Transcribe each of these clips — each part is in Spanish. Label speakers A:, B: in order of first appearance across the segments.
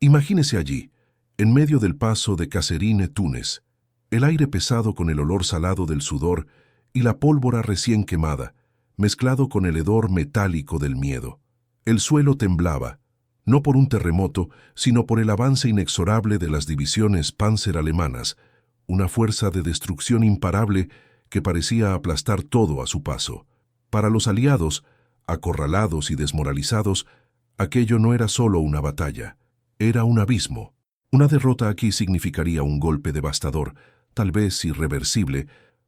A: Imagínese allí, en medio del paso de Kasserine Túnez, el aire pesado con el olor salado del sudor y la pólvora recién quemada, mezclado con el hedor metálico del miedo. El suelo temblaba, no por un terremoto, sino por el avance inexorable de las divisiones Panzer alemanas, una fuerza de destrucción imparable que parecía aplastar todo a su paso. Para los aliados, acorralados y desmoralizados, aquello no era solo una batalla, era un abismo. Una derrota aquí significaría un golpe devastador, tal vez irreversible,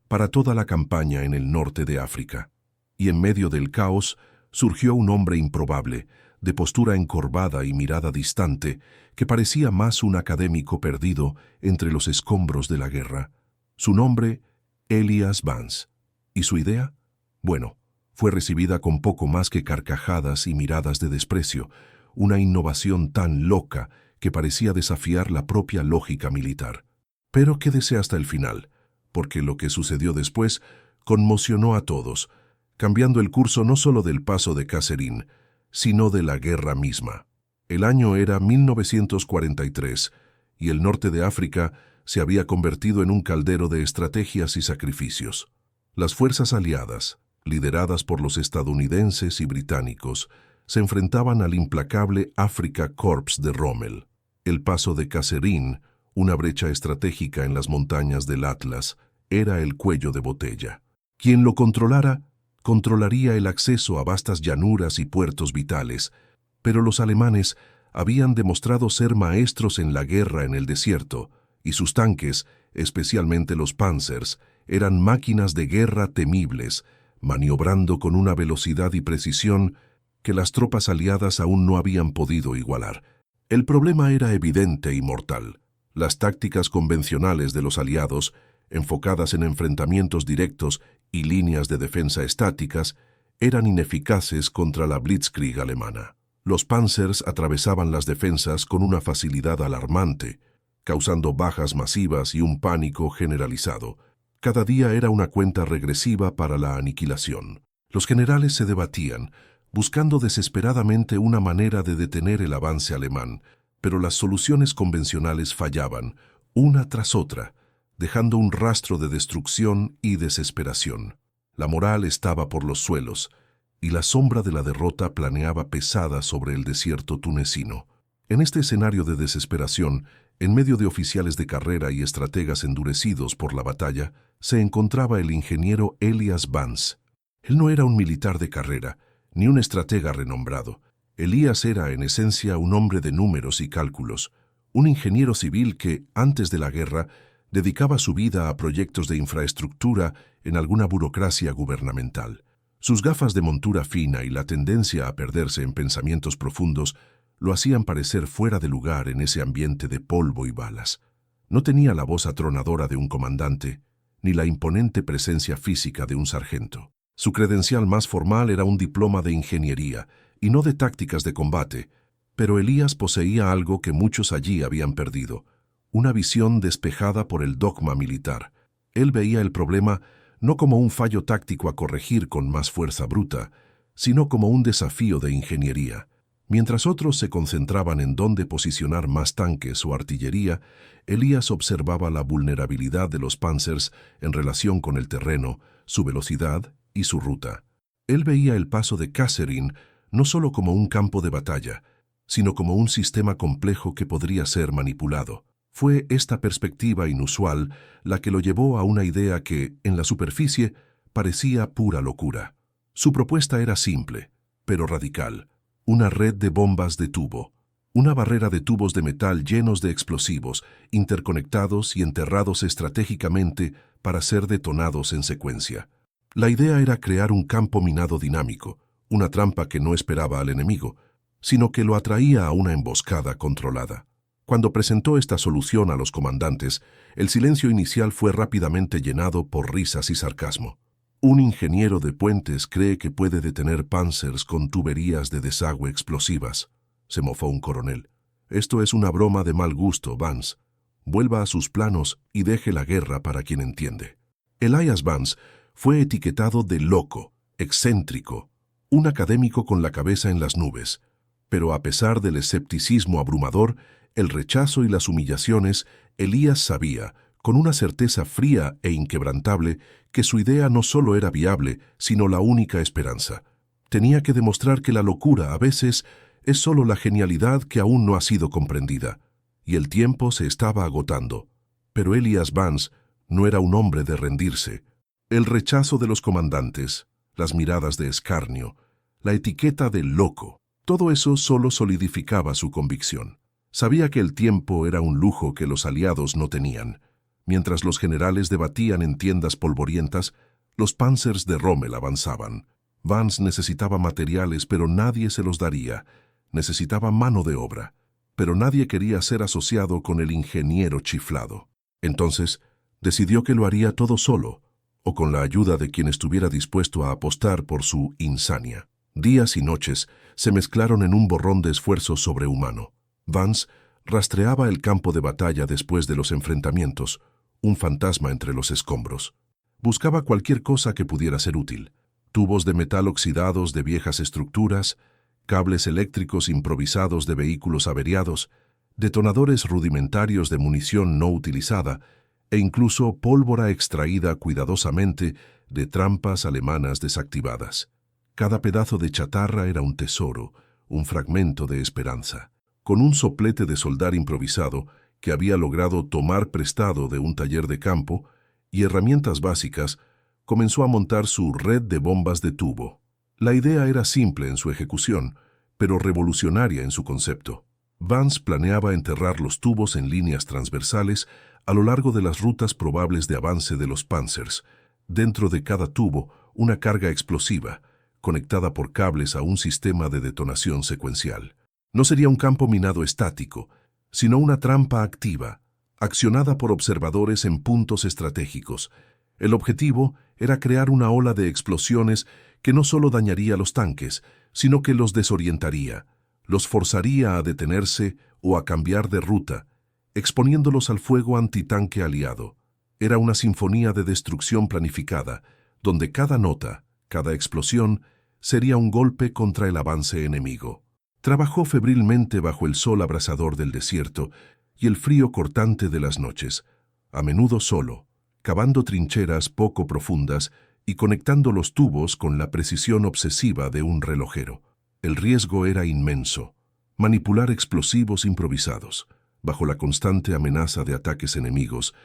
A: para toda la campaña en el norte de África. Y en medio del caos surgió un hombre improbable, de postura encorvada y mirada distante, que parecía más un académico perdido entre los escombros de la guerra. Su nombre, Elias Vance. ¿Y su idea? Bueno, fue recibida con poco más que carcajadas y miradas de desprecio, una innovación tan loca que parecía desafiar la propia lógica militar. Pero quédese hasta el final, porque lo que sucedió después conmocionó a todos, cambiando el curso no solo del paso de Kasserine, sino de la guerra misma. El año era 1943 y el norte de África se había convertido en un caldero de estrategias y sacrificios. Las fuerzas aliadas, lideradas por los estadounidenses y británicos, se enfrentaban al implacable Afrika Korps de Rommel. El paso de Kasserine, una brecha estratégica en las montañas del Atlas, era el cuello de botella. Quien lo controlara, controlaría el acceso a vastas llanuras y puertos vitales, pero los alemanes habían demostrado ser maestros en la guerra en el desierto, y sus tanques, especialmente los Panzers, eran máquinas de guerra temibles, maniobrando con una velocidad y precisión que las tropas aliadas aún no habían podido igualar. El problema era evidente y mortal. Las tácticas convencionales de los aliados, enfocadas en enfrentamientos directos y líneas de defensa estáticas, eran ineficaces contra la Blitzkrieg alemana. Los Panzers atravesaban las defensas con una facilidad alarmante, causando bajas masivas y un pánico generalizado. Cada día era una cuenta regresiva para la aniquilación. Los generales se debatían, buscando desesperadamente una manera de detener el avance alemán, pero las soluciones convencionales fallaban, una tras otra, dejando un rastro de destrucción y desesperación. La moral estaba por los suelos, y la sombra de la derrota planeaba pesada sobre el desierto tunecino. En este escenario de desesperación, en medio de oficiales de carrera y estrategas endurecidos por la batalla, se encontraba el ingeniero Elias Vance. Él no era un militar de carrera, ni un estratega renombrado. Elías era, en esencia, un hombre de números y cálculos, un ingeniero civil que, antes de la guerra, dedicaba su vida a proyectos de infraestructura en alguna burocracia gubernamental. Sus gafas de montura fina y la tendencia a perderse en pensamientos profundos lo hacían parecer fuera de lugar en ese ambiente de polvo y balas. No tenía la voz atronadora de un comandante, ni la imponente presencia física de un sargento. Su credencial más formal era un diploma de ingeniería, y no de tácticas de combate, pero Elías poseía algo que muchos allí habían perdido, una visión despejada por el dogma militar. Él veía el problema no como un fallo táctico a corregir con más fuerza bruta, sino como un desafío de ingeniería. Mientras otros se concentraban en dónde posicionar más tanques o artillería, Elías observaba la vulnerabilidad de los Panzers en relación con el terreno, su velocidad y su ruta. Él veía el paso de Kasserine no solo como un campo de batalla, sino como un sistema complejo que podría ser manipulado. Fue esta perspectiva inusual la que lo llevó a una idea que, en la superficie, parecía pura locura. Su propuesta era simple, pero radical: una red de bombas de tubo, una barrera de tubos de metal llenos de explosivos, interconectados y enterrados estratégicamente para ser detonados en secuencia. La idea era crear un campo minado dinámico, una trampa que no esperaba al enemigo, sino que lo atraía a una emboscada controlada. Cuando presentó esta solución a los comandantes, el silencio inicial fue rápidamente llenado por risas y sarcasmo. Un ingeniero de puentes cree que puede detener Panzers con tuberías de desagüe explosivas, se mofó un coronel. Esto es una broma de mal gusto, Vance. Vuelva a sus planos y deje la guerra para quien entiende. Elias Vance fue etiquetado de loco, excéntrico, un académico con la cabeza en las nubes, pero a pesar del escepticismo abrumador, El rechazo y las humillaciones, Elías sabía, con una certeza fría e inquebrantable, que su idea no solo era viable, sino la única esperanza. Tenía que demostrar que la locura, a veces, es solo la genialidad que aún no ha sido comprendida. Y el tiempo se estaba agotando. Pero Elias Vance no era un hombre de rendirse. El rechazo de los comandantes, las miradas de escarnio, la etiqueta de loco, todo eso solo solidificaba su convicción. Sabía que el tiempo era un lujo que los aliados no tenían. Mientras los generales debatían en tiendas polvorientas, los Panzers de Rommel avanzaban. Vance necesitaba materiales, pero nadie se los daría. Necesitaba mano de obra, pero nadie quería ser asociado con el ingeniero chiflado. Entonces, decidió que lo haría todo solo, o con la ayuda de quien estuviera dispuesto a apostar por su insania. Días y noches se mezclaron en un borrón de esfuerzo sobrehumano. Vance rastreaba el campo de batalla después de los enfrentamientos, un fantasma entre los escombros. Buscaba cualquier cosa que pudiera ser útil. Tubos de metal oxidados de viejas estructuras, cables eléctricos improvisados de vehículos averiados, detonadores rudimentarios de munición no utilizada e incluso pólvora extraída cuidadosamente de trampas alemanas desactivadas. Cada pedazo de chatarra era un tesoro, un fragmento de esperanza. Con un soplete de soldar improvisado que había logrado tomar prestado de un taller de campo y herramientas básicas, comenzó a montar su red de bombas de tubo. La idea era simple en su ejecución, pero revolucionaria en su concepto. Vance planeaba enterrar los tubos en líneas transversales a lo largo de las rutas probables de avance de los Panzers. Dentro de cada tubo, una carga explosiva, conectada por cables a un sistema de detonación secuencial. No sería un campo minado estático, sino una trampa activa, accionada por observadores en puntos estratégicos. El objetivo era crear una ola de explosiones que no solo dañaría los tanques, sino que los desorientaría, los forzaría a detenerse o a cambiar de ruta, exponiéndolos al fuego antitanque aliado. Era una sinfonía de destrucción planificada, donde cada nota, cada explosión, sería un golpe contra el avance enemigo. Trabajó febrilmente bajo el sol abrasador del desierto y el frío cortante de las noches, a menudo solo, cavando trincheras poco profundas y conectando los tubos con la precisión obsesiva de un relojero. El riesgo era inmenso. Manipular explosivos improvisados, bajo la constante amenaza de ataques enemigos,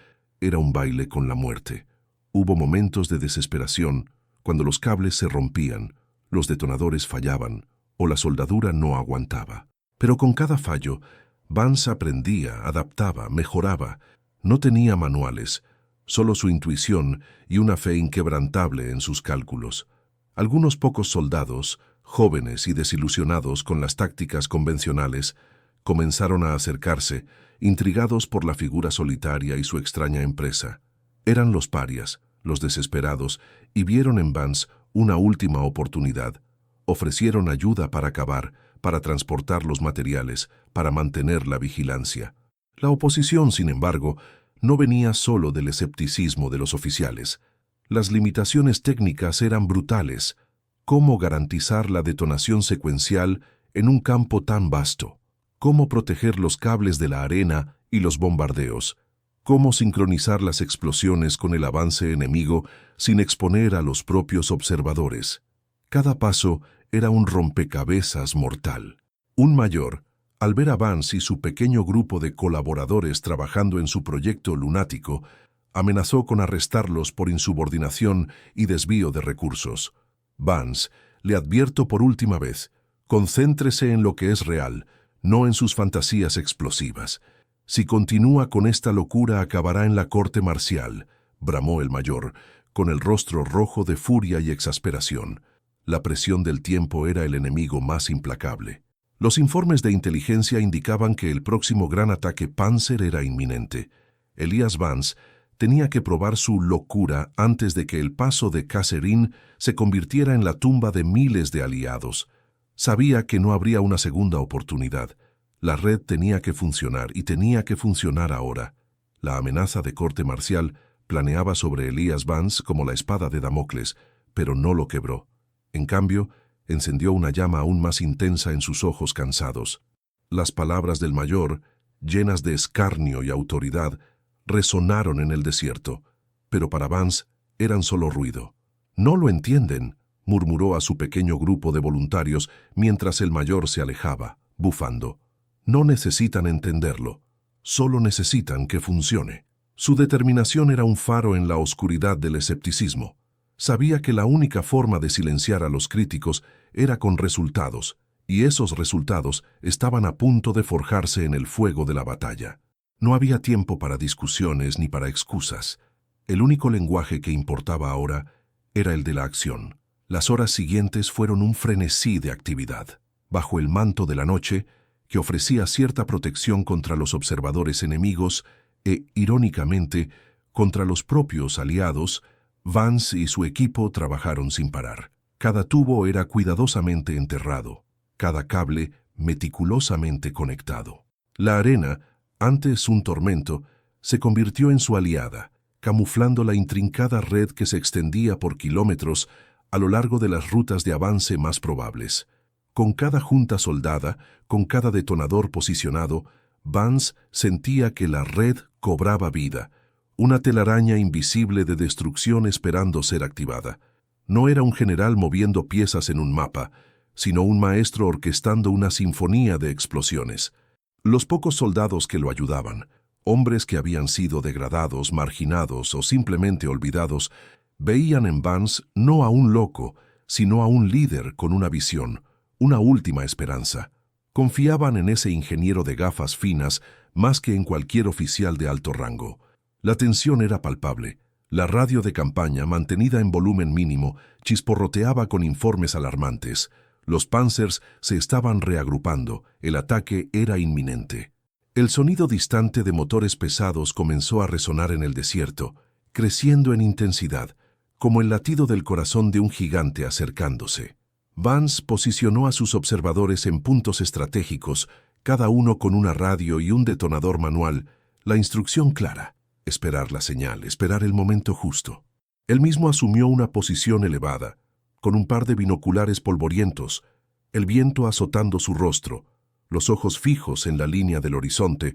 A: era un baile con la muerte. Hubo momentos de desesperación, cuando los cables se rompían, los detonadores fallaban, o la soldadura no aguantaba. Pero con cada fallo, Vance aprendía, adaptaba, mejoraba. No tenía manuales, solo su intuición y una fe inquebrantable en sus cálculos. Algunos pocos soldados, jóvenes y desilusionados con las tácticas convencionales, comenzaron a acercarse, intrigados por la figura solitaria y su extraña empresa. Eran los parias, los desesperados, y vieron en Vance una última oportunidad. Ofrecieron ayuda para cavar, para transportar los materiales, para mantener la vigilancia. La oposición, sin embargo, no venía solo del escepticismo de los oficiales. Las limitaciones técnicas eran brutales. ¿Cómo garantizar la detonación secuencial en un campo tan vasto? ¿Cómo proteger los cables de la arena y los bombardeos? ¿Cómo sincronizar las explosiones con el avance enemigo sin exponer a los propios observadores? Cada paso era un rompecabezas mortal. Un mayor, al ver a Vance y su pequeño grupo de colaboradores trabajando en su proyecto lunático, amenazó con arrestarlos por insubordinación y desvío de recursos. Vance, le advierto por última vez, concéntrese en lo que es real, no en sus fantasías explosivas. Si continúa con esta locura acabará en la corte marcial, bramó el mayor, con el rostro rojo de furia y exasperación. La presión del tiempo era el enemigo más implacable. Los informes de inteligencia indicaban que el próximo gran ataque Panzer era inminente. Elias Vance tenía que probar su locura antes de que el paso de Kasserine se convirtiera en la tumba de miles de aliados. Sabía que no habría una segunda oportunidad. La red tenía que funcionar y tenía que funcionar ahora. La amenaza de corte marcial planeaba sobre Elias Vance como la espada de Damocles, pero no lo quebró. En cambio, encendió una llama aún más intensa en sus ojos cansados. Las palabras del mayor llenas de escarnio y autoridad, resonaron en el desierto, pero para Vance eran solo ruido. «No lo entienden», murmuró a su pequeño grupo de voluntarios mientras el mayor se alejaba, bufando. «No necesitan entenderlo, solo necesitan que funcione». Su determinación era un faro en la oscuridad del escepticismo. Sabía que la única forma de silenciar a los críticos era con resultados, y esos resultados estaban a punto de forjarse en el fuego de la batalla. No había tiempo para discusiones ni para excusas. El único lenguaje que importaba ahora era el de la acción. Las horas siguientes fueron un frenesí de actividad. Bajo el manto de la noche, que ofrecía cierta protección contra los observadores enemigos e, irónicamente, contra los propios aliados, Vance y su equipo trabajaron sin parar. Cada tubo era cuidadosamente enterrado, cada cable meticulosamente conectado. La arena, antes un tormento, se convirtió en su aliada, camuflando la intrincada red que se extendía por kilómetros a lo largo de las rutas de avance más probables. Con cada junta soldada, con cada detonador posicionado, Vance sentía que la red cobraba vida, una telaraña invisible de destrucción esperando ser activada. No era un general moviendo piezas en un mapa, sino un maestro orquestando una sinfonía de explosiones. Los pocos soldados que lo ayudaban, hombres que habían sido degradados, marginados o simplemente olvidados, veían en Vance no a un loco, sino a un líder con una visión, una última esperanza. Confiaban en ese ingeniero de gafas finas más que en cualquier oficial de alto rango. La tensión era palpable. La radio de campaña, mantenida en volumen mínimo, chisporroteaba con informes alarmantes. Los Panzers se estaban reagrupando. El ataque era inminente. El sonido distante de motores pesados comenzó a resonar en el desierto, creciendo en intensidad, como el latido del corazón de un gigante acercándose. Vance posicionó a sus observadores en puntos estratégicos, cada uno con una radio y un detonador manual, la instrucción clara: esperar la señal, esperar el momento justo. Él mismo asumió una posición elevada, con un par de binoculares polvorientos, el viento azotando su rostro, los ojos fijos en la línea del horizonte,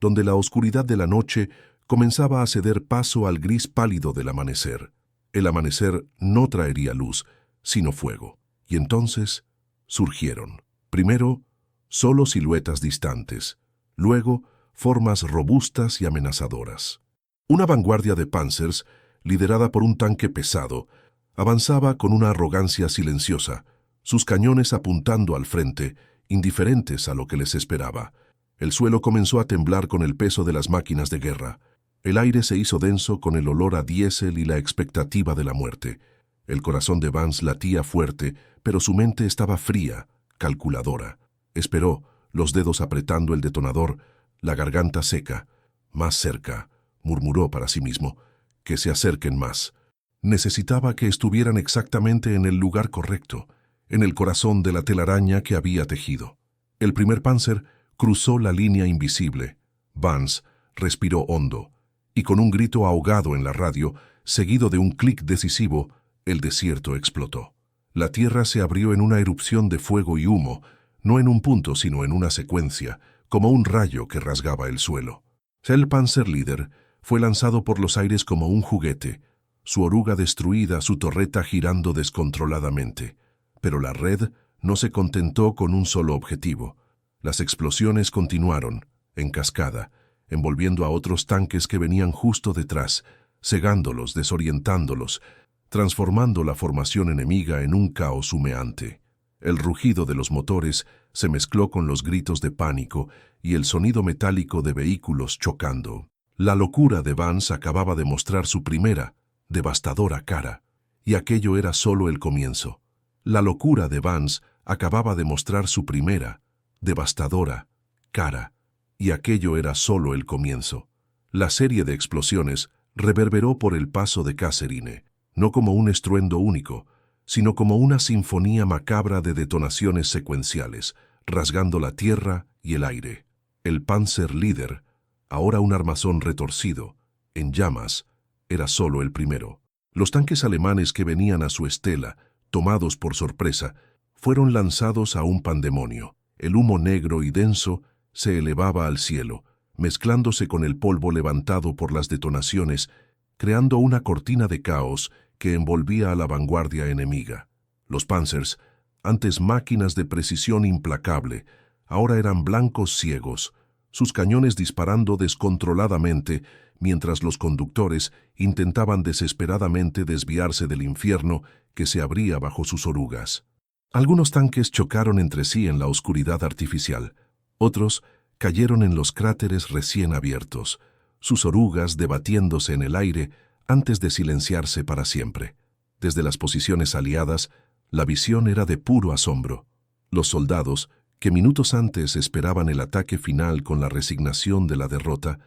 A: donde la oscuridad de la noche comenzaba a ceder paso al gris pálido del amanecer. El amanecer no traería luz, sino fuego. Y entonces surgieron, primero, solo siluetas distantes, luego, formas robustas y amenazadoras. Una vanguardia de Panzers, liderada por un tanque pesado, avanzaba con una arrogancia silenciosa, sus cañones apuntando al frente, indiferentes a lo que les esperaba. El suelo comenzó a temblar con el peso de las máquinas de guerra. El aire se hizo denso con el olor a diésel y la expectativa de la muerte. El corazón de Vance latía fuerte, pero su mente estaba fría, calculadora. Esperó, los dedos apretando el detonador, la garganta seca. «Más cerca», murmuró para sí mismo, «que se acerquen más». Necesitaba que estuvieran exactamente en el lugar correcto, en el corazón de la telaraña que había tejido. El primer Panzer cruzó la línea invisible. Vance respiró hondo, y con un grito ahogado en la radio, seguido de un clic decisivo, el desierto explotó. La tierra se abrió en una erupción de fuego y humo, no en un punto sino en una secuencia, como un rayo que rasgaba el suelo. El Panzerleader fue lanzado por los aires como un juguete, su oruga destruida, su torreta girando descontroladamente. Pero la red no se contentó con un solo objetivo. Las explosiones continuaron, en cascada, envolviendo a otros tanques que venían justo detrás, cegándolos, desorientándolos, transformando la formación enemiga en un caos humeante. El rugido de los motores se mezcló con los gritos de pánico y el sonido metálico de vehículos chocando. La locura de Vance acababa de mostrar su primera, devastadora cara, y aquello era solo el comienzo. La locura de Vance acababa de mostrar su primera, devastadora cara, y aquello era solo el comienzo. La serie de explosiones reverberó por el paso de Kasserine, no como un estruendo único, sino como una sinfonía macabra de detonaciones secuenciales, rasgando la tierra y el aire. El Panzerleader, ahora un armazón retorcido, en llamas, era solo el primero. Los tanques alemanes que venían a su estela, tomados por sorpresa, fueron lanzados a un pandemonio. El humo negro y denso se elevaba al cielo, mezclándose con el polvo levantado por las detonaciones, creando una cortina de caos que envolvía a la vanguardia enemiga. Los Panzers, antes máquinas de precisión implacable, ahora eran blancos ciegos, sus cañones disparando descontroladamente mientras los conductores intentaban desesperadamente desviarse del infierno que se abría bajo sus orugas. Algunos tanques chocaron entre sí en la oscuridad artificial, otros cayeron en los cráteres recién abiertos, sus orugas debatiéndose en el aire antes de silenciarse para siempre. Desde las posiciones aliadas, la visión era de puro asombro. Los soldados, que minutos antes esperaban el ataque final con la resignación de la derrota,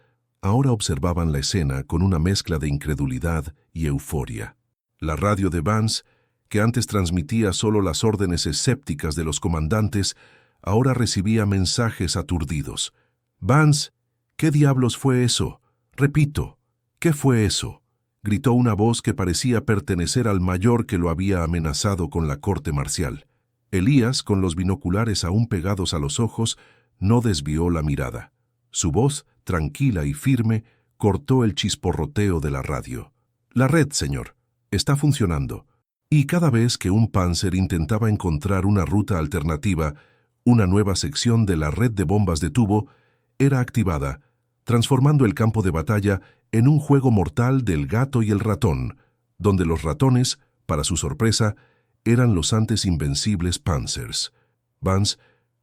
A: ahora observaban la escena con una mezcla de incredulidad y euforia. La radio de Vance, que antes transmitía solo las órdenes escépticas de los comandantes, ahora recibía mensajes aturdidos. «Vance, ¿qué diablos fue eso? Repito, ¿qué fue eso?», gritó una voz que parecía pertenecer al mayor que lo había amenazado con la corte marcial. Elías, con los binoculares aún pegados a los ojos, no desvió la mirada. Su voz, tranquila y firme, cortó el chisporroteo de la radio. «La red, señor, está funcionando». Y cada vez que un Panzer intentaba encontrar una ruta alternativa, una nueva sección de la red de bombas de tubo era activada, transformando el campo de batalla en un juego mortal del gato y el ratón, donde los ratones, para su sorpresa, eran los antes invencibles Panzers. Vance,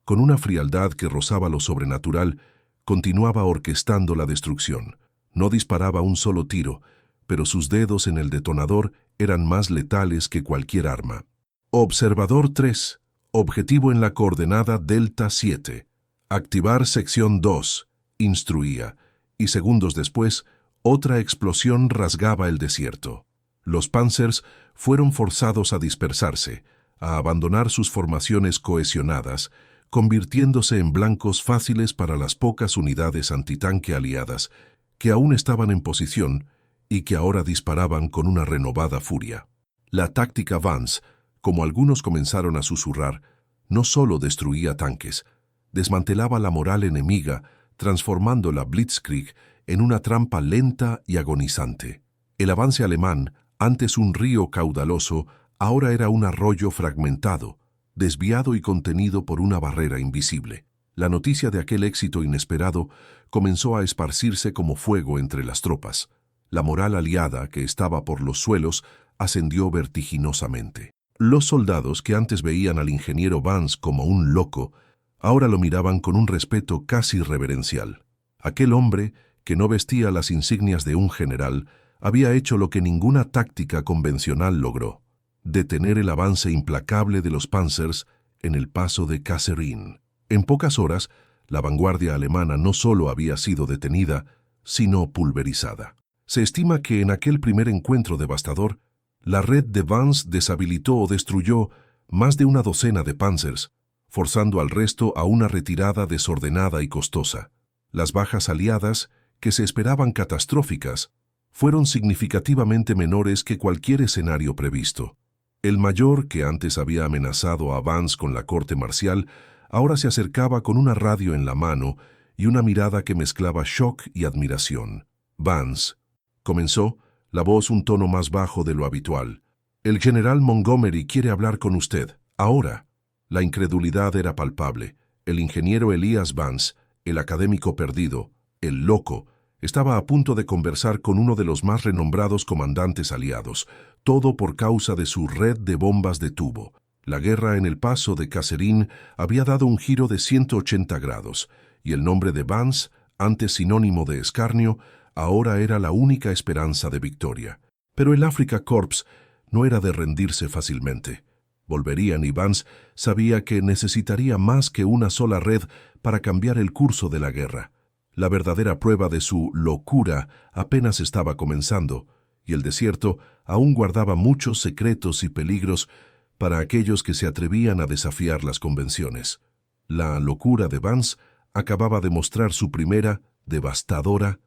A: con una frialdad que rozaba lo sobrenatural, continuaba orquestando la destrucción. No disparaba un solo tiro, pero sus dedos en el detonador eran más letales que cualquier arma. Observador 3. Objetivo en la coordenada Delta 7. Activar sección 2. Instruía, y segundos después, otra explosión rasgaba el desierto. Los Panzers fueron forzados a dispersarse, a abandonar sus formaciones cohesionadas, convirtiéndose en blancos fáciles para las pocas unidades antitanque aliadas que aún estaban en posición y que ahora disparaban con una renovada furia. La táctica Vance, como algunos comenzaron a susurrar, no solo destruía tanques, desmantelaba la moral enemiga, transformando la Blitzkrieg en una trampa lenta y agonizante. El avance alemán, antes un río caudaloso, ahora era un arroyo fragmentado, desviado y contenido por una barrera invisible. La noticia de aquel éxito inesperado comenzó a esparcirse como fuego entre las tropas. La moral aliada, que estaba por los suelos, ascendió vertiginosamente. Los soldados, que antes veían al ingeniero Vance como un loco, ahora lo miraban con un respeto casi reverencial. Aquel hombre, que no vestía las insignias de un general, había hecho lo que ninguna táctica convencional logró: detener el avance implacable de los Panzers en el paso de Kasserine. En pocas horas, la vanguardia alemana no solo había sido detenida, sino pulverizada. Se estima que en aquel primer encuentro devastador, la red de Vance deshabilitó o destruyó más de una docena de Panzers, forzando al resto a una retirada desordenada y costosa. Las bajas aliadas, que se esperaban catastróficas, fueron significativamente menores que cualquier escenario previsto. El mayor, que antes había amenazado a Vance con la corte marcial, ahora se acercaba con una radio en la mano y una mirada que mezclaba shock y admiración. «Vance», comenzó, la voz un tono más bajo de lo habitual. «El general Montgomery quiere hablar con usted, ahora». La incredulidad era palpable. El ingeniero Elías Vance, el académico perdido, el loco, estaba a punto de conversar con uno de los más renombrados comandantes aliados, todo por causa de su red de bombas de tubo. La guerra en el paso de Kasserine había dado un giro de 180 grados, y el nombre de Vance, antes sinónimo de escarnio, ahora era la única esperanza de victoria. Pero el Afrika Korps no era de rendirse fácilmente. Volverían y Vance sabía que necesitaría más que una sola red para cambiar el curso de la guerra. La verdadera prueba de su locura apenas estaba comenzando, y el desierto aún guardaba muchos secretos y peligros para aquellos que se atrevían a desafiar las convenciones. La locura de Vance acababa de mostrar su primera, devastadora,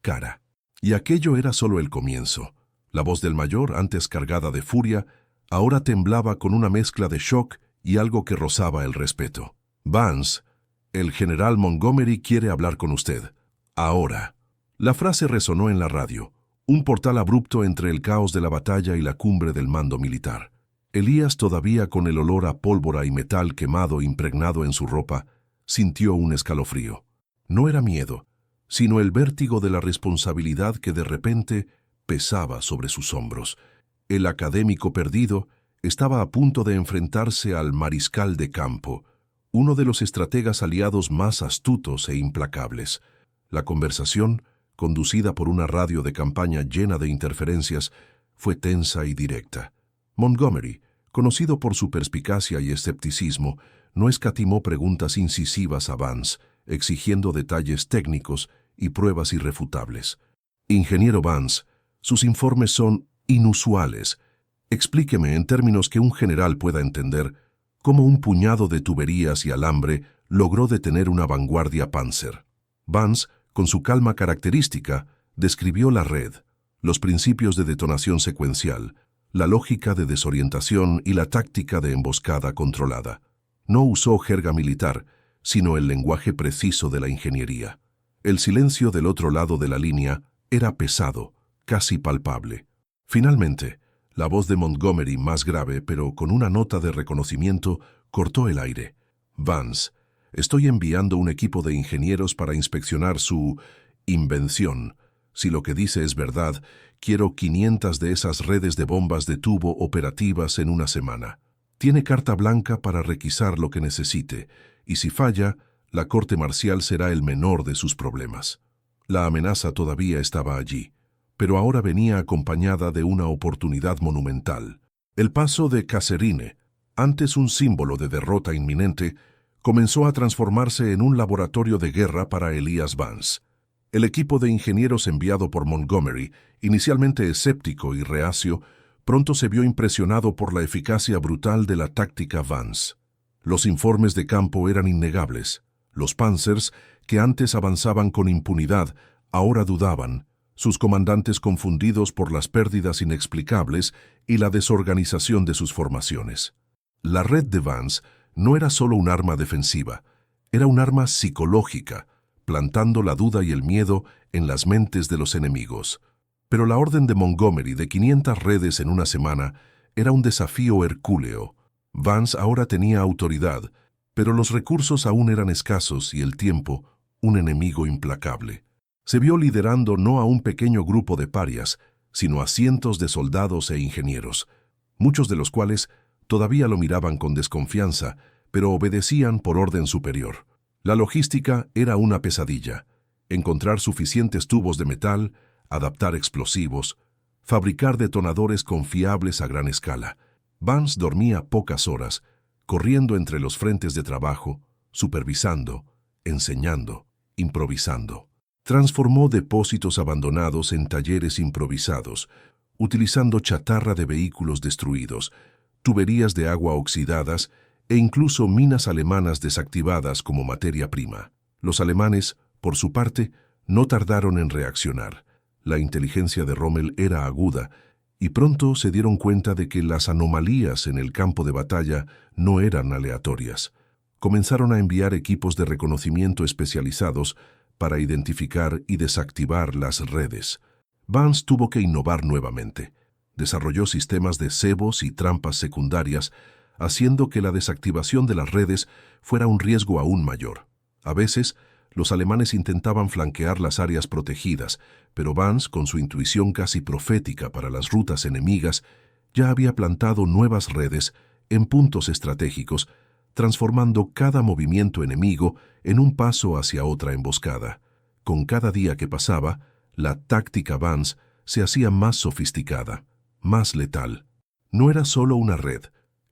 A: cara. Y aquello era solo el comienzo. La voz del mayor, antes cargada de furia, ahora temblaba con una mezcla de shock y algo que rozaba el respeto. «Vance, El general Montgomery quiere hablar con usted. Ahora. La frase resonó en la radio, un portal abrupto entre el caos de la batalla y la cumbre del mando militar. Elías, todavía con el olor a pólvora y metal quemado impregnado en su ropa, sintió un escalofrío. No era miedo, sino el vértigo de la responsabilidad que de repente pesaba sobre sus hombros. El académico perdido estaba a punto de enfrentarse al mariscal de campo, uno de los estrategas aliados más astutos e implacables. La conversación, conducida por una radio de campaña llena de interferencias, fue tensa y directa. Montgomery, conocido por su perspicacia y escepticismo, no escatimó preguntas incisivas a Vance, exigiendo detalles técnicos y pruebas irrefutables. Ingeniero Vance, sus informes son inusuales. Explíqueme en términos que un general pueda entender cómo un puñado de tuberías y alambre logró detener una vanguardia Panzer. Vance, con su calma característica, describió la red, los principios de detonación secuencial, la lógica de desorientación y la táctica de emboscada controlada. No usó jerga militar, sino el lenguaje preciso de la ingeniería. El silencio del otro lado de la línea era pesado, casi palpable. Finalmente, la voz de Montgomery, más grave, pero con una nota de reconocimiento, cortó el aire. Vance, estoy enviando un equipo de ingenieros para inspeccionar su invención. Si lo que dice es verdad, quiero 500 de esas redes de bombas de tubo operativas en una semana. Tiene carta blanca para requisar lo que necesite, y si falla, la corte marcial será el menor de sus problemas. La amenaza todavía estaba allí, pero ahora venía acompañada de una oportunidad monumental. El paso de Kasserine, antes un símbolo de derrota inminente, comenzó a transformarse en un laboratorio de guerra para Elías Vance. El equipo de ingenieros enviado por Montgomery, inicialmente escéptico y reacio, pronto se vio impresionado por la eficacia brutal de la táctica Vance. Los informes de campo eran innegables. Los Panzers, que antes avanzaban con impunidad, ahora dudaban, sus comandantes confundidos por las pérdidas inexplicables y la desorganización de sus formaciones. La red de Vance no era solo un arma defensiva, era un arma psicológica, plantando la duda y el miedo en las mentes de los enemigos. Pero la orden de Montgomery de 500 redes en una semana era un desafío hercúleo. Vance ahora tenía autoridad, pero los recursos aún eran escasos y el tiempo un enemigo implacable. Se vio liderando no a un pequeño grupo de parias, sino a cientos de soldados e ingenieros, muchos de los cuales todavía lo miraban con desconfianza, pero obedecían por orden superior. La logística era una pesadilla. Encontrar suficientes tubos de metal, adaptar explosivos, fabricar detonadores confiables a gran escala. Vance dormía pocas horas, corriendo entre los frentes de trabajo, supervisando, enseñando, improvisando. Transformó depósitos abandonados en talleres improvisados, utilizando chatarra de vehículos destruidos, tuberías de agua oxidadas e incluso minas alemanas desactivadas como materia prima. Los alemanes, por su parte, no tardaron en reaccionar. La inteligencia de Rommel era aguda, y pronto se dieron cuenta de que las anomalías en el campo de batalla no eran aleatorias. Comenzaron a enviar equipos de reconocimiento especializados para identificar y desactivar las redes. Vance tuvo que innovar nuevamente. Desarrolló sistemas de cebos y trampas secundarias, haciendo que la desactivación de las redes fuera un riesgo aún mayor. A veces, los alemanes intentaban flanquear las áreas protegidas, pero Vance, con su intuición casi profética para las rutas enemigas, ya había plantado nuevas redes en puntos estratégicos, transformando cada movimiento enemigo en un paso hacia otra emboscada. Con cada día que pasaba, la táctica Vance se hacía más sofisticada, más letal. No era solo una red,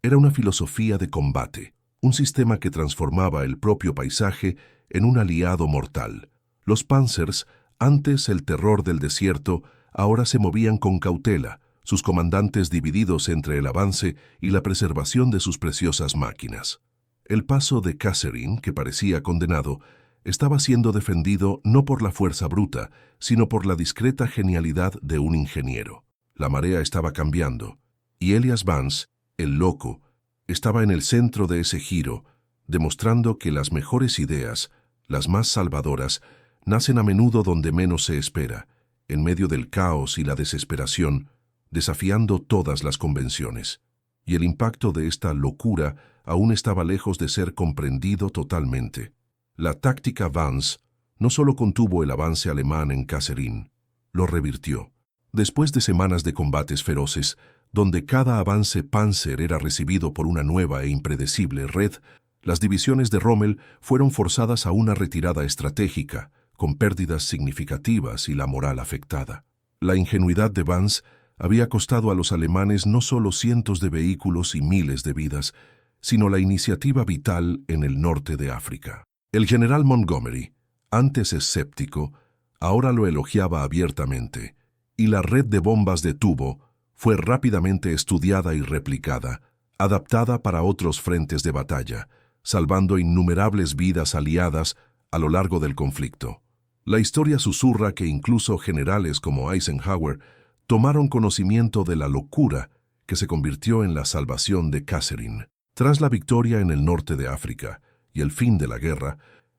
A: era una filosofía de combate, un sistema que transformaba el propio paisaje en un aliado mortal. Los Panzers, antes el terror del desierto, ahora se movían con cautela, sus comandantes divididos entre el avance y la preservación de sus preciosas máquinas. El paso de Kasserine, que parecía condenado, estaba siendo defendido no por la fuerza bruta, sino por la discreta genialidad de un ingeniero. La marea estaba cambiando, y Elías Vance, el loco, estaba en el centro de ese giro, demostrando que las mejores ideas, las más salvadoras, nacen a menudo donde menos se espera, en medio del caos y la desesperación, desafiando todas las convenciones. Y el impacto de esta locura aún estaba lejos de ser comprendido totalmente. La táctica Vance no solo contuvo el avance alemán en Kasserine, lo revirtió. Después de semanas de combates feroces, donde cada avance Panzer era recibido por una nueva e impredecible red, las divisiones de Rommel fueron forzadas a una retirada estratégica, con pérdidas significativas y la moral afectada. La ingenuidad de Vance había costado a los alemanes no solo cientos de vehículos y miles de vidas, sino la iniciativa vital en el norte de África. El general Montgomery, antes escéptico, ahora lo elogiaba abiertamente, y la red de bombas de tubo fue rápidamente estudiada y replicada, adaptada para otros frentes de batalla, salvando innumerables vidas aliadas a lo largo del conflicto. La historia susurra que incluso generales como Eisenhower tomaron conocimiento de la locura que se convirtió en la salvación de Kasserine. Tras la victoria en el norte de África y el fin de la guerra,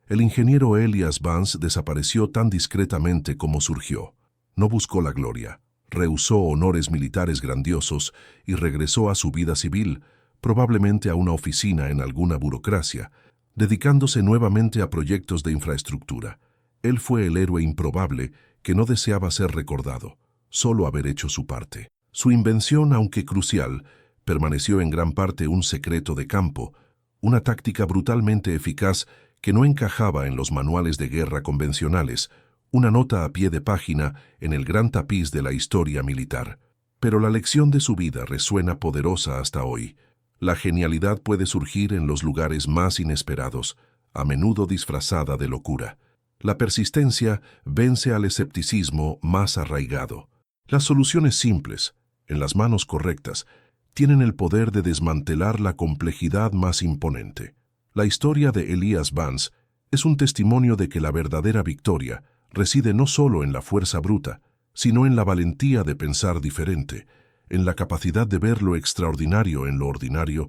A: el ingeniero Elias Vance desapareció tan discretamente como surgió. No buscó la gloria, rehusó honores militares grandiosos y regresó a su vida civil, probablemente a una oficina en alguna burocracia, dedicándose nuevamente a proyectos de infraestructura. Él fue el héroe improbable que no deseaba ser recordado, solo haber hecho su parte. Su invención, aunque crucial, permaneció en gran parte un secreto de campo, una táctica brutalmente eficaz que no encajaba en los manuales de guerra convencionales, una nota a pie de página en el gran tapiz de la historia militar. Pero la lección de su vida resuena poderosa hasta hoy. La genialidad puede surgir en los lugares más inesperados, a menudo disfrazada de locura. La persistencia vence al escepticismo más arraigado. Las soluciones simples, en las manos correctas, tienen el poder de desmantelar la complejidad más imponente. La historia de Elias Vance es un testimonio de que la verdadera victoria reside no solo en la fuerza bruta, sino en la valentía de pensar diferente, en la capacidad de ver lo extraordinario en lo ordinario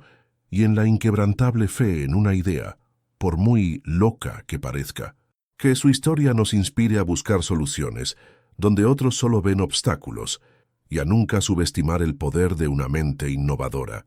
A: y en la inquebrantable fe en una idea, por muy loca que parezca. Que su historia nos inspire a buscar soluciones, donde otros solo ven obstáculos, y a nunca subestimar el poder de una mente innovadora.